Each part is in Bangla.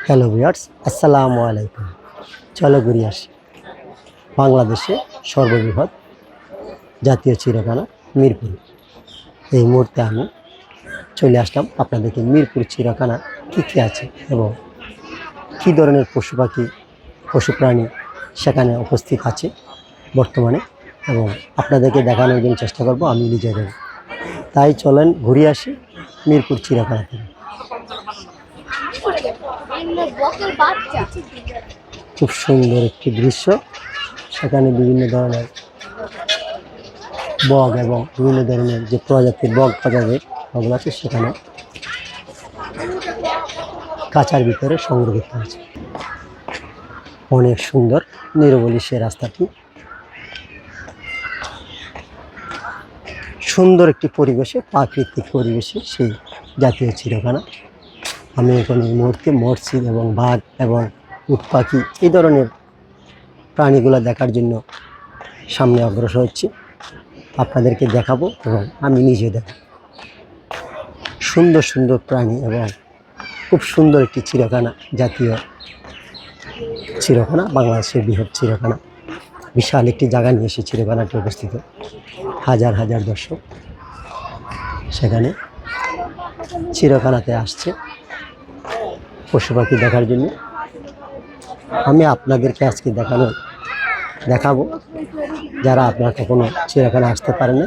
হ্যালো ভিউয়ার্স, আসসালামু আলাইকুম। চলো ঘুরে আসি বাংলাদেশে সর্ববৃহৎ জাতীয় চিড়িয়াখানা মিরপুর। এই মুহূর্তে আমি চলে আসলাম আপনাদেরকে মিরপুর চিড়িয়াখানা কী কী আছে এবং কী ধরনের পশু পাখি পশু প্রাণী সেখানে উপস্থিত আছে বর্তমানে, এবং আপনাদেরকে দেখানোর জন্য চেষ্টা করব আমি নিজেদের। তাই চলেন ঘুরে আসি মিরপুর চিড়িয়াখানা থেকে। খুব সুন্দর একটি দৃশ্য, সেখানে বিভিন্ন ধরনের বগ এবং বিভিন্ন ধরনের যে প্রজাতির বগ প্রজাতির ওগুলো আছে সেখানে কাঁচার ভিতরে সংরক্ষিত আছে। অনেক সুন্দর নিরবলি সে রাস্তাটি, সুন্দর একটি পরিবেশে, প্রাকৃতিক পরিবেশে সেই জাতীয় চিড়িয়াখানা। আমি এখন এই মুহূর্তে মসজিদ এবং বাঘ এবং উট পাখি এই ধরনের প্রাণীগুলো দেখার জন্য সামনে অগ্রসর হচ্ছি, আপনাদেরকে দেখাবো এবং আমি নিজে দেখাবো। সুন্দর সুন্দর প্রাণী এবং খুব সুন্দর একটি চিড়িয়াখানা, জাতীয় চিড়িয়াখানা, বাংলাদেশের বৃহৎ চিড়িয়াখানা। বিশাল একটি জায়গা নিয়ে এসে চিড়িয়াখানাটি অবস্থিত। হাজার হাজার দর্শক সেখানে চিড়িয়াখানাতে আসছে পশু পাখি দেখার জন্য। আমি আপনাদেরকে আজকে দেখাবো যারা আপনারা কখনো চিড়িয়াখানা আসতে পারেন না,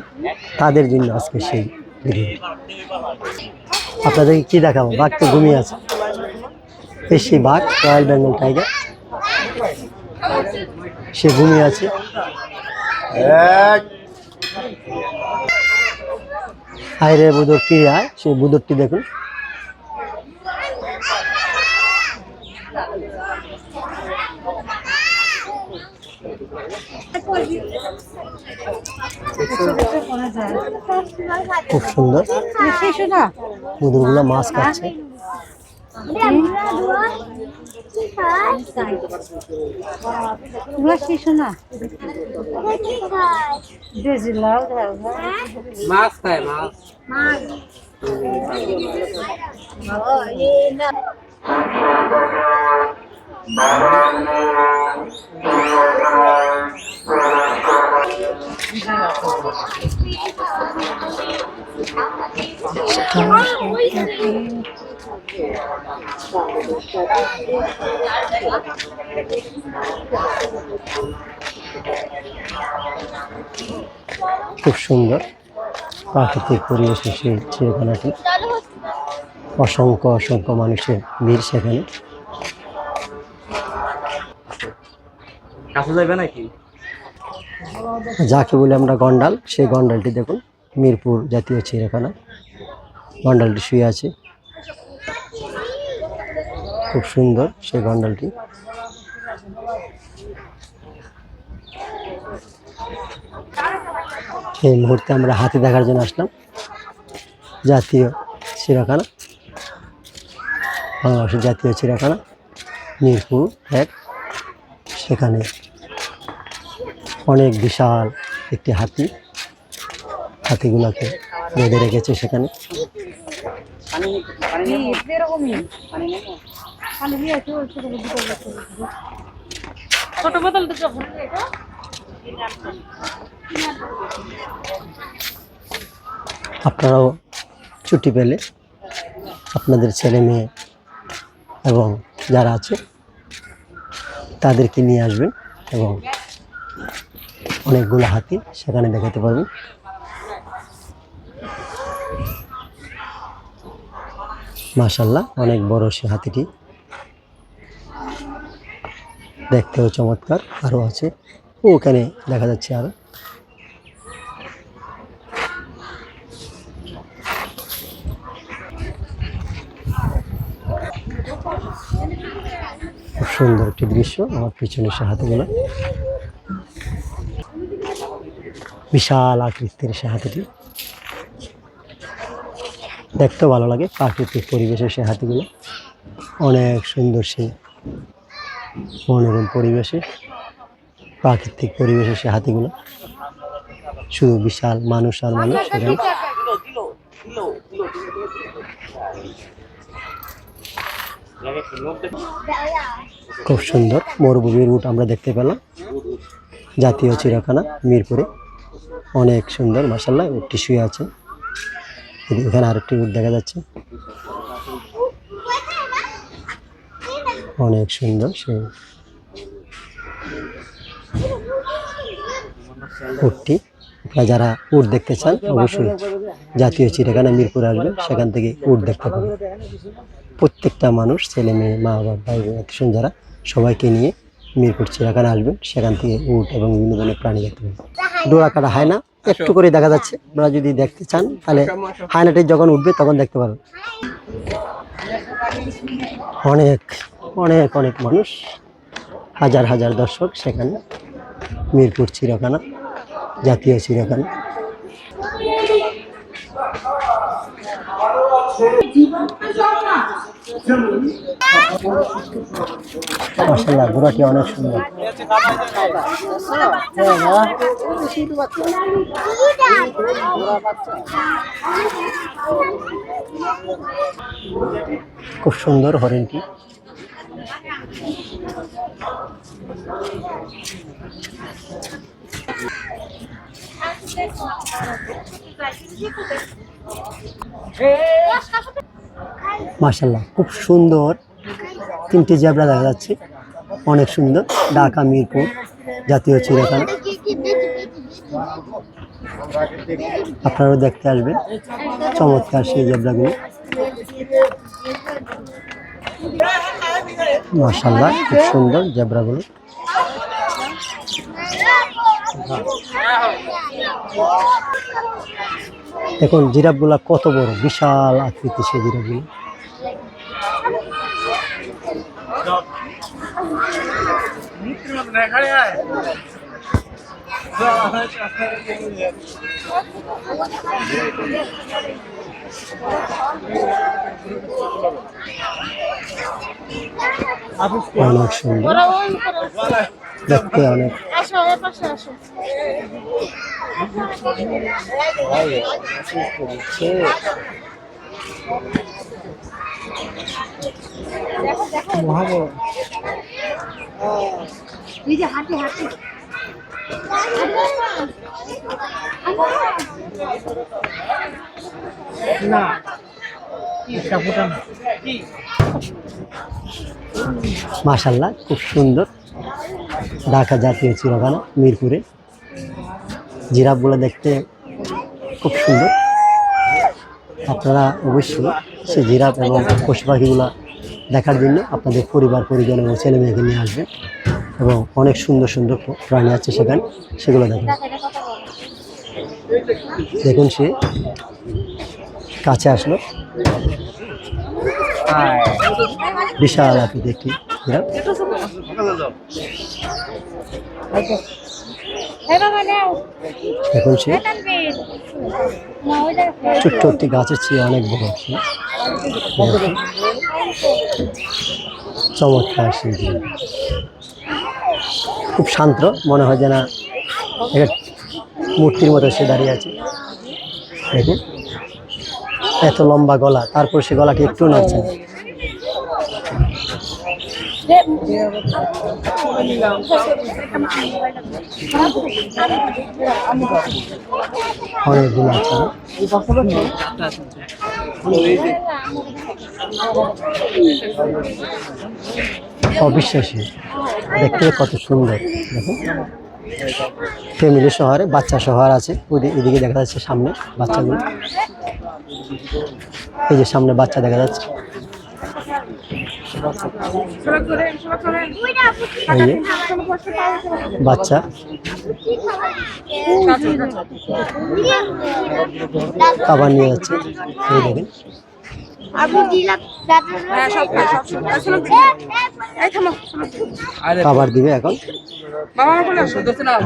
তাদের জন্য আজকে সেই ভিডিও। আপনাদেরকে কী দেখাবো? বাঘ তো ঘুমিয়ে আছে, এই সেই বাঘ, রয়্যাল বেঙ্গল টাইগার, সে ঘুমিয়ে আছে। হায় রে বুদর কি আয়, সেই বুদরটি দেখুন। খুব সুন্দর, বুদরগুলো মাছ খাচ্ছে। মাছ খায় মাছ। খুব সুন্দর প্রাকৃতিক পরিবেশে সেই চিড়িয়াখানাটি। অসংখ্য অসংখ্য মানুষের ভিড় সেখানে। যাকে বলে আমরা গন্ডাল, সেই গন্ডালটি দেখুন, মিরপুর জাতীয় চিড়িয়াখানা। গন্ডালটি শুয়ে আছে, খুব সুন্দর সেই গন্ডালটি। এই মুহূর্তে আমরা হাতি দেখার জন্য আসলাম জাতীয় চিড়িয়াখানা, বাংলাদেশের জাতীয় চিড়িয়াখানা মিরপুর 1। সেখানে অনেক বিশাল একটি হাতি, হাতিগুলোকে বেঁধে রেখেছে সেখানে। আপনারাও ছুটি পেলে আপনাদের ছেলে মেয়ে এবং যারা আছে তাদেরকে নিয়ে আসবেন এবং অনেকগুলো হাতি সেখানে দেখাতে পারবেন। মাশাআল্লাহ, অনেক বড় সে হাতিটি, দেখতেও চমৎকার। আরও আছে, ওখানে দেখা যাচ্ছে আরো। খুব সুন্দর একটি দৃশ্য। আমার পিছনে সে হাতিগুলো, বিশাল আকৃতির সে হাতিটি, দেখতেও ভালো লাগে। প্রাকৃতিক পরিবেশে সে হাতিগুলো অনেক সুন্দর, সেই মনোরম পরিবেশে, প্রাকৃতিক পরিবেশে সে হাতিগুলো। শুধু বিশাল মানুষ আর মানুষ সেখানে। খুব সুন্দর মরুভূমির উট আমরা দেখতে পেলাম জাতীয় চিড়িয়াখানা মিরপুরে। অনেক সুন্দর মাশাআল্লাহ, উটটি শুয়ে আছে। এখানে আরেকটি উট দেখা যাচ্ছে, অনেক সুন্দর সেই উটটি। আপনারা যারা উট দেখতে চান অবশ্যই জাতীয় চিড়িয়াখানা মিরপুর আসবেন, সেখান থেকে উট দেখতে পাবেন। প্রত্যেকটা মানুষ, ছেলে মেয়ে, মা বাবা, ভাই বোন, আত্মীয় যারা, সবাইকে নিয়ে মিরপুর চিড়িয়াখানা আসবেন, সেখান থেকে উট এবং বিভিন্ন ধরনের প্রাণী দেখতে পাবেন। ডোরা কাটা হায়না একটু করে দেখা যাচ্ছে, আপনারা যদি দেখতে চান তাহলে হায়নাটি যখন উঠবে তখন দেখতে পারবেন। অনেক অনেক অনেক মানুষ, হাজার হাজার দর্শক সেখানে মিরপুর চিড়িয়াখানা, জাতীয় চিড়িয়াখানা। মাশাআল্লাহ, ঘোড়াটি অনেক সুন্দর। খুব সুন্দর হরিণটি। মাশাআল্লাহ, খুব সুন্দর তিনটি জেব্রা দেখা যাচ্ছে, অনেক সুন্দর। ঢাকা মিরপুর জাতীয় চিড়িয়াখানা, আপনারাও দেখতে আসবেন চমৎকার সেই জেব্রাগুলো। মাশাআল্লাহ, খুব সুন্দর জেব্রাগুলো। দেখুন জিরাফগুলা কত বড়, বিশাল আকৃতি সেই জিরাফগুলো। অনেক সুন্দর দেখতে, অনেক মাশাআল্লাহ, খুব সুন্দর ঢাকা জাতীয় চিড়িয়াখানা মিরপুরে। জিরাফগুলো দেখতে খুব সুন্দর। আপনারা অবশ্যই সেই জিরাফ এবং পশু পাখিগুলো দেখার জন্য আপনাদের পরিবার পরিজন এবং ছেলে মেয়েকে নিয়ে আসবেন, এবং অনেক সুন্দর সুন্দর প্রাণী আছে সেখানে, সেগুলো দেখেন। দেখুন সে কাছে আসলো, বিশাল আকৃতি একটি জিরাফ। দেখুন সে ছোট্ট একটি গাছের চেয়ে অনেক বড়, চমৎকার সেই জিরাফ। খুব শান্ত, মনে হয় যে না মূর্তির মতো সে দাঁড়িয়ে আছে। দেখুন এত লম্বা গলা, তারপর সে গলাটি একটু নাড়ছে না। অনেকগুলো আছে, অবিশ্বাসী দেখতে কত সুন্দর। দেখুন ফ্যামিলি শহরে বাচ্চা শহর আছে, এদিকে দেখা যাচ্ছে সামনে বাচ্চাগুলো, এই যে সামনে বাচ্চা দেখা যাচ্ছে। এই যে বাচ্চা, খাবার নিয়ে যাচ্ছে, এই দেখেন খাবার দিবে এখন,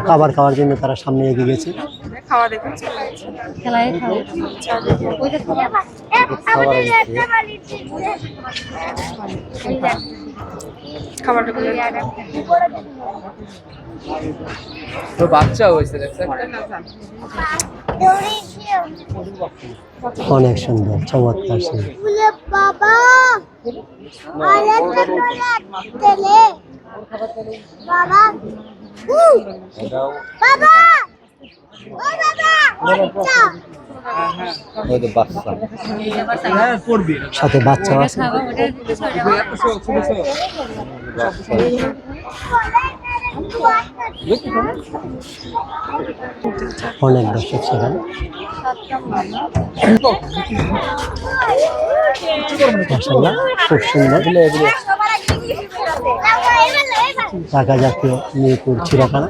খাবার খাওয়ার জন্য তারা সামনে এগিয়ে গেছে। খাবারটা করে তো বাচ্চা হয়েছে দেখছেন অনেক সুন্দর চমৎকার সেই বাবা আরেকটা তেলে বাবা বাবা ও বাবা সাথে বাচ্চা আছে। অনেক দর্শক সেখানে মাশাআল্লাহ খুব সুন্দর। ঢাকা জাতীয় মিরপুর চিড়িয়াখানা।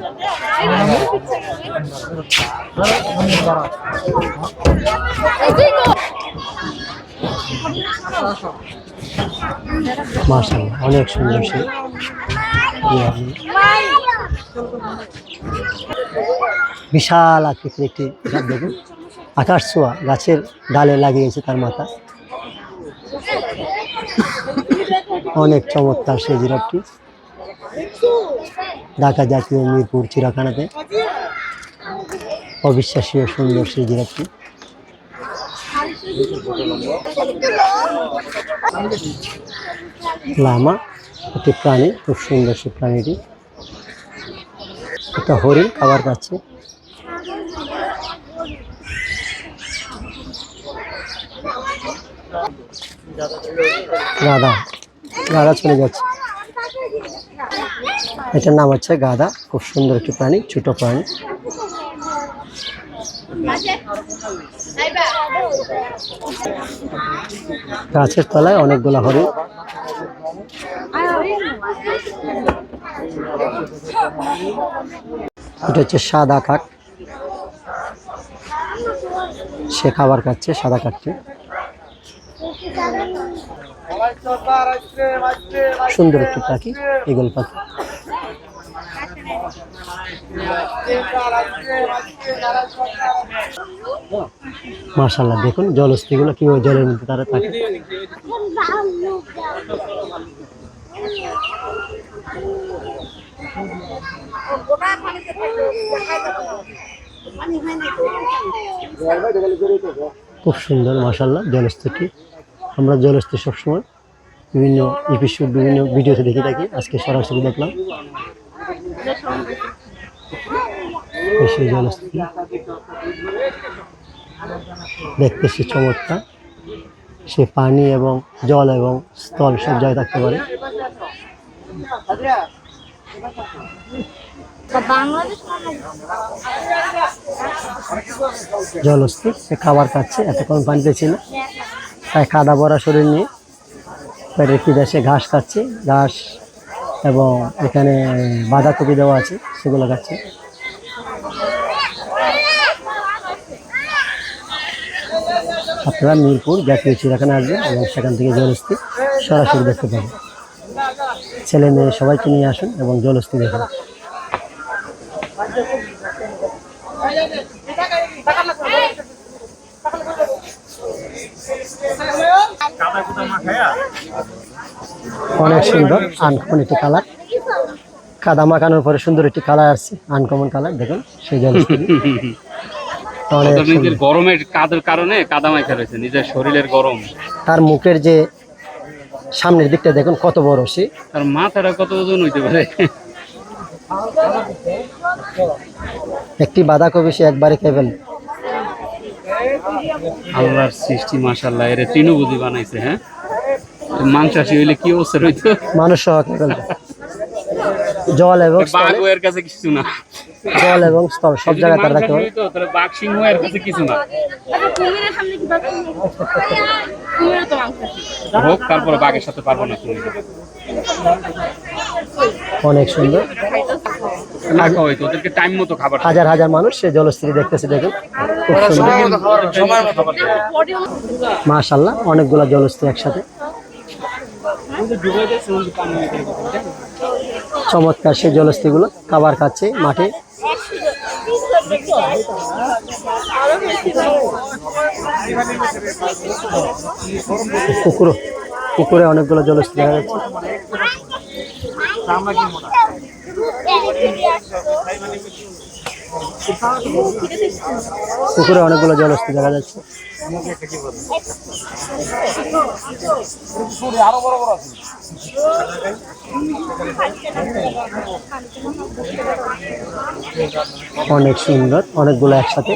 মাশাআল্লাহ অনেক সুন্দর সেই বিশাল আকৃতির একটি গাছ দেখুন, আকাশ ছোঁয়া গাছের ডালে লাগিয়েছে তার মাথা। অনেক চমৎকার সেই জিরাফটি ঢাকা জাতীয় মিরপুর চিড়িয়াখানাতে। অবিশ্বাসীয় সুন্দর সেই জিরাফটি। লামা একটি প্রাণী, খুব সুন্দর সেই প্রাণীটি। একটা হরিণ খাবার পাচ্ছে। গাধা গাধা চলে যাচ্ছে। এটার নাম হচ্ছে গাধা, খুব সুন্দর একটি প্রাণী, ছোট প্রাণী। গাছের তলায় অনেকগুলো হরিণ। এটা হচ্ছে সাদা কাক, সে খাবার খাচ্ছে সাদা কাকটি। সুন্দর একটি পাখি, ঈগল পাখি। মাশাআল্লাহ দেখুন জলস্থিগুলো কিভাবে জলের মধ্যে তারা থাকে। খুব সুন্দর মাশাআল্লাহ জলস্থিটি। আমরা জলস্থি সবসময় বিভিন্ন এপিসোড বিভিন্ন ভিডিওতে দেখে থাকি, আজকে সরাসরি দেখলাম সেই জলস্থি। দেখতে সে চমৎকার, সে পানি এবং জল এবং স্থল সব জায়গায় থাকতে পারে। জলস্থি সে খাবার খাচ্ছে, এতক্ষণ পানিতে ছিল তাই কাদা ভরা শরীর নিয়ে পেটের খিদে সে ঘাস খাচ্ছে। ঘাস এবং এখানে বাঁধাকপি দেওয়া আছে, সেগুলো খাচ্ছে। আপনারা মিরপুর জাতীয় চিড়িয়াখানা আসবেন এবং সেখান থেকে জলস্থি সরাসরি দেখতে পাবেন। ছেলে মেয়ে সবাইকে নিয়ে আসুন এবং জলস্থি দেখুন। অনেক সুন্দর আনকমন একটি কালার, কাদা মাখানোর পরে সুন্দর একটি কালার আসছে, আনকমন কালার। দেখুন সেই জলস্থি নিজের গরমের কাদের কারণে কাদা মাখা রয়েছে, নিজের শরীরের গরম। তার মুখের যে সামনের দিকটা দেখুন কত বড়, সে তার মাথাটা কত ওজন হইতে পারে। একটি বাঁধাকপি সে একবারে খেয়ে ফেলে। আল্লাহর সৃষ্টি মাশাআল্লাহ, এর তৃণভোজী বানাইছে। হ্যাঁ মাংসাশী হইলে কি অবস্থা হইতো, মানুষ সহ খেয়ে ফেলবে। জল এবং বাঘ এর কাছে কিছু না, জল এবং স্থল সব জায়গায় তার রাখতে পারে। তাহলে বাঘ সিংহ এর কাছে কিছু না হোক, তারপরে বাঘের সাথে পারবো না তুমি। অনেক সুন্দর, না খাওয়াইতো ওদেরকে টাইম মতো খাবার। হাজার হাজার মানুষ সে জলস্থি দেখতেছে। দেখুন খুব সুন্দর মাশাআল্লাহ, অনেকগুলা জলস্থি একসাথে। চমৎকার সেই জলস্থিগুলো খাবার খাচ্ছে মাঠে। পুকুরে অনেকগুলো জলস্থি দেখা যাচ্ছে। পুকুরে অনেকগুলো জলহস্তি দেখা যাচ্ছে। অনেক সুন্দর, অনেকগুলো একসাথে।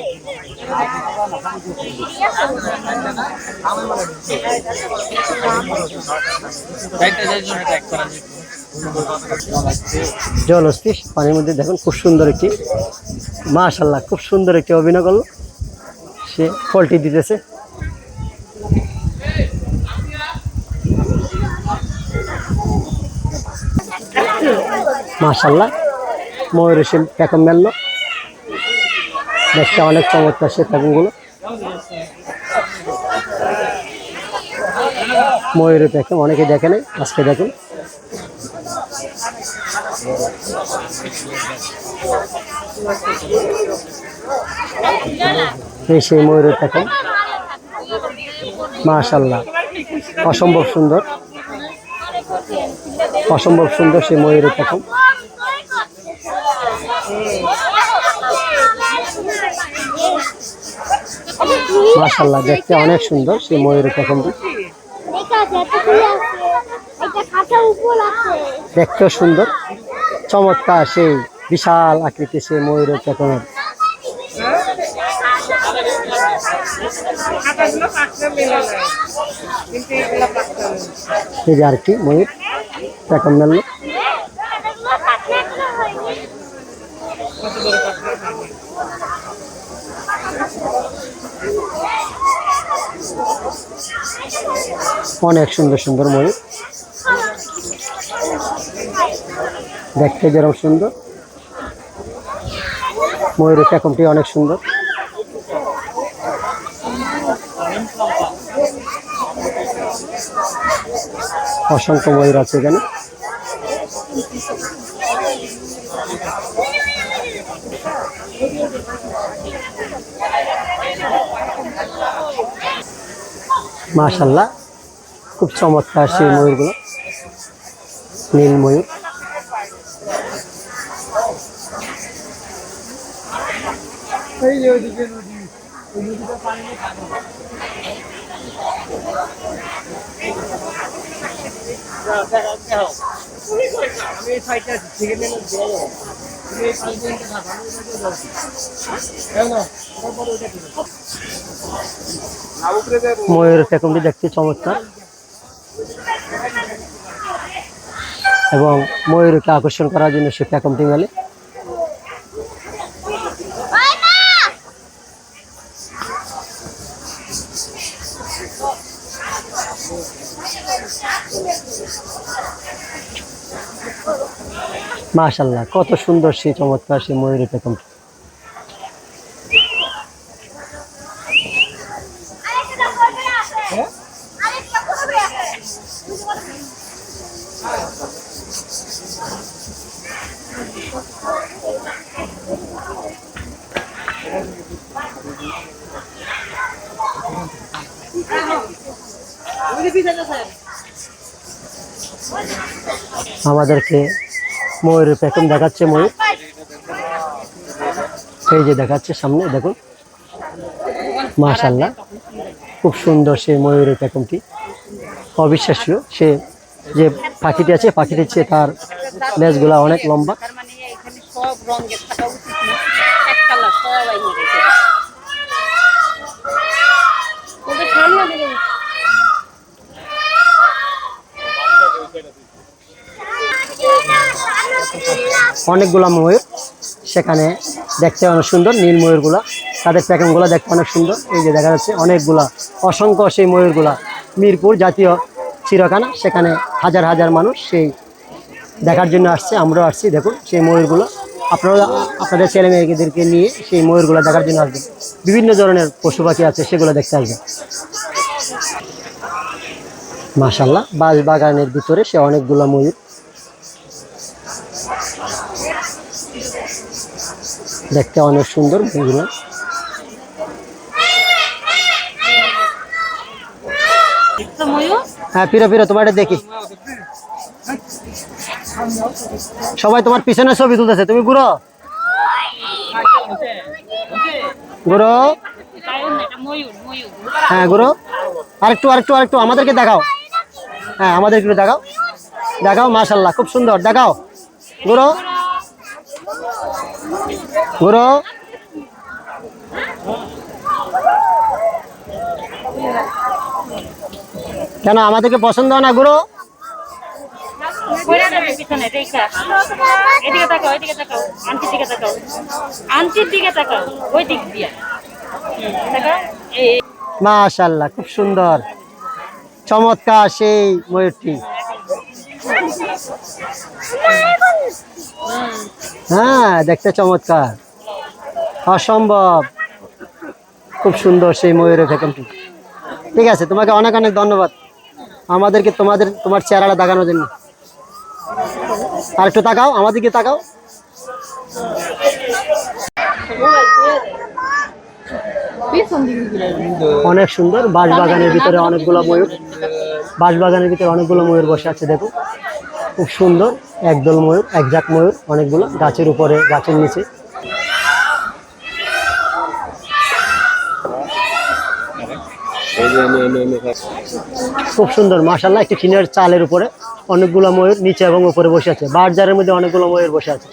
জলহস্তি পানির মধ্যে দেখুন, খুব সুন্দর একটি, মাশাআল্লাহ খুব সুন্দর একটি অভিনয় করলো। সে পোল্ট্রি দিতেছে। মাশাআল্লাহ ময়ূর এসে প্যাকম মেললো। দেখতে অনেক চমৎকার সে প্যাকমগুলো। ময়ূরের প্যাকম অনেকে দেখে নাই, আজকে দেখুন। এই সেই ময়ূরের প্যাকম, মাশাআল্লাহ অসম্ভব সুন্দর, অসম্ভব সুন্দর সেই ময়ূরের প্যাকম। মাশাআল্লাহ দেখতে অনেক সুন্দর সেই ময়ূরের প্যাকমটি। দেখতেও সুন্দর, চমৎকার সেই বিশাল আকৃতি সেই ময়ূরের প্যাকমের। এই যে আর কি ময়ূর প্যাকম মেললো। অনেক সুন্দর সুন্দর ময়ূর, দেখতে যেরকম সুন্দর, ময়ূরের প্যাকমটি অনেক সুন্দর। অসংখ্য ময়ূর আছে এখানে। মাশাআল্লাহ খুব চমৎকার সেই ময়ূরগুলো, নীল ময়ূর। ময়ূরের প্যাকমটি দেখতে চমৎকার এবং ময়ূরকে আকর্ষণ করার জন্য সে প্যাকমটি মেলে। মাশাআল্লাহ কত সুন্দর সেই চমৎকার সেই ময়ূরের প্যাকমটি। আমাদেরকে ময়ূরের প্যাকম দেখাচ্ছে ময়ূর, এই যে দেখাচ্ছে সামনে দেখুন। মাশাআল্লাহ খুব সুন্দর সেই ময়ূরের প্যাকমটি, অবিশ্বাস্য। সে যে পাখিটি আছে, পাখিটির চেয়ে তার লেজগুলা অনেক লম্বা। অনেকগুলা ময়ূর সেখানে দেখতে অনেক সুন্দর, নীল ময়ূরগুলা, তাদের প্যাকেটগুলো দেখতে অনেক সুন্দর। এই যে দেখা যাচ্ছে অনেকগুলা, অসংখ্য সেই ময়ূরগুলা। মিরপুর জাতীয় চিড়িয়াখানা, সেখানে হাজার হাজার মানুষ সেই দেখার জন্য আসছে, আমরাও আসছি। দেখুন সেই ময়ূরগুলো, আপনারা আপনাদের ছেলে মেয়েদেরকে নিয়ে সেই ময়ূরগুলো দেখার জন্য আসবেন। বিভিন্ন ধরনের পশু পাখি আছে, সেগুলো দেখতে আসবেন। মাশাআল্লাহ বাঁশ বাগানের ভিতরে সে অনেকগুলো ময়ূর, দেখতে অনেক সুন্দর ময়ূরগুলো। হ্যাঁ ফিরো ফিরো, তোমার এটা দেখি। সবাই তোমার পিছনে ছবি তুলতেছে, তুমি ঘুরো ঘুরো। হ্যাঁ ঘুরো, আরেকটু আরেকটু আরেকটু আমাদেরকে দেখাও। হ্যাঁ আমাদের একটু দেখাও, দেখাও, মাশাল্লাহ খুব সুন্দর, দেখাও। ঘুরো ঘুরো। কেন আমাদেরকে পছন্দ হয় না? ঘুরো। এদিকে তাকাও, এদিকে তাকাও, আন্টির দিকে তাকাও, আন্টির দিকে তাকাও, ওই দিক দিয়ে তাকাও। মাশাল্লাহ খুব সুন্দর, চমৎকার সেই ময়ূরটি। হ্যাঁ দেখতে চমৎকার, অসম্ভব, খুব সুন্দর সেই ময়ূরের ফেকনটি। ঠিক আছে, তোমাকে অনেক অনেক ধন্যবাদ আমাদেরকে তোমার চেহারাটা দেখানোর জন্য। আর একটু তাকাও, আমাদেরকে তাকাও। অনেক সুন্দর, বাঁশবাগানের ভিতরে অনেকগুলো ময়ূর, বাঁশবাগানের ভিতরে অনেকগুলো ময়ূর বসে আছে, দেখো খুব সুন্দর, একদল ময়ূর, একঝাক ময়ূর, অনেকগুলো গাছের উপরে, গাছের নিচে। খুব সুন্দর মাশাআল্লাহ, একটি টিনের চালের উপরে অনেকগুলো ময়ূর নিচে এবং উপরে বসে আছে। বাঁশঝাড়ের মধ্যে অনেকগুলো ময়ূর বসে আছে।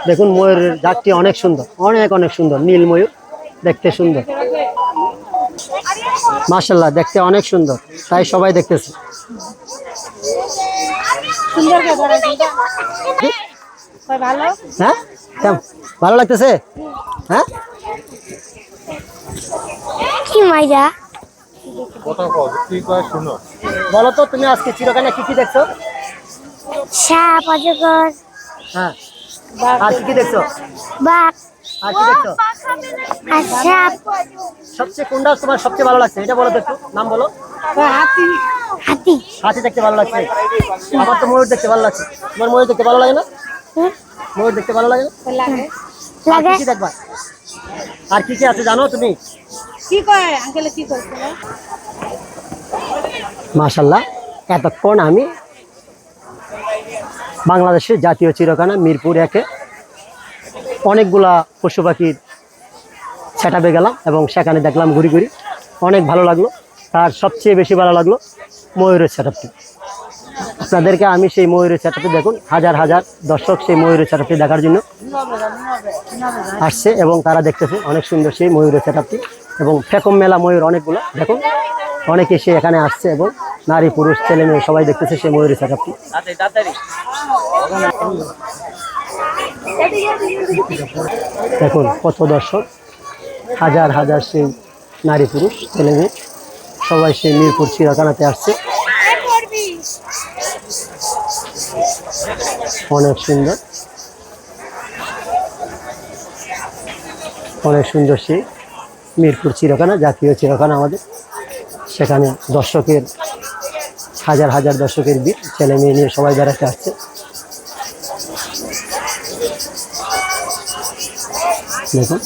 দেখুন ময়ূরের জাতটি অনেক সুন্দর, অনেক অনেক সুন্দর, নীল ময়ূর, দেখতে সুন্দর মাশাআল্লাহ, দেখতে অনেক সুন্দর, তাই সবাই দেখতেছে। হ্যাঁ কেমন ভালো লাগতেছে? হ্যাঁ কি মজা। বলো তো তুমি আজকে চিড়িয়াখানায় কি কি দেখছো? সাপ, অজগর, হ্যাঁ আর কি কি দেখছো? বাঘ আর কি দেখছো? আর সাপ, সবচেয়ে কোনটা তোমার সবচেয়ে ভালো লাগছে এটা বলো তো, একটু নাম বলো। হাতি। হাতি দেখতে ভালো লাগছে, আমার তো ময়ূর দেখতে ভালো লাগছে। তোমার ময়ূর দেখতে ভালো লাগে না? ময়ূর দেখতে ভালো লাগে না? আর কি কি দেখবা? আর কি কি আছে জানো তুমি? কি কয় আঙ্কেলে, কি করছিল? মাশাআল্লাহ, এতক্ষণ আমি বাংলাদেশের জাতীয় চিড়িয়াখানা মিরপুর 1-এ অনেকগুলা পশু পাখির সেটআপে গেলাম এবং সেখানে দেখলাম ঘুরি ঘুরি, অনেক ভালো লাগলো। তার সবচেয়ে বেশি ভালো লাগলো ময়ূরের সেটআপটি। আপনাদেরকে আমি সেই ময়ূরের সেটআপটি, দেখুন হাজার হাজার দর্শক সেই ময়ূরের সেটআপটি দেখার জন্য আসছে এবং তারা দেখতেছে অনেক সুন্দর সেই ময়ূরের সেটআপটি। এবং ফেকম মেলা ময়ূর অনেকগুলো, দেখুন অনেকে সে এখানে আসছে এবং নারী পুরুষ ছেলে মেয়ে সবাই দেখতেছে সেই ময়ূরের সেটআপটি। দেখুন কত দর্শক, হাজার হাজার সেই নারী পুরুষ ছেলে মেয়ে সবাই সেই মিরপুর চিড়িয়াখানাতে আসছে। অনেক সুন্দর, অনেক সুন্দর সেই মিরপুর চিড়িয়াখানা, জাতীয় চিড়িয়াখানা আমাদের। সেখানে দর্শকের হাজার হাজার দর্শকের ভিড়, ছেলে মেয়ে নিয়ে সবাই বেড়াতে আসছে। দেখুন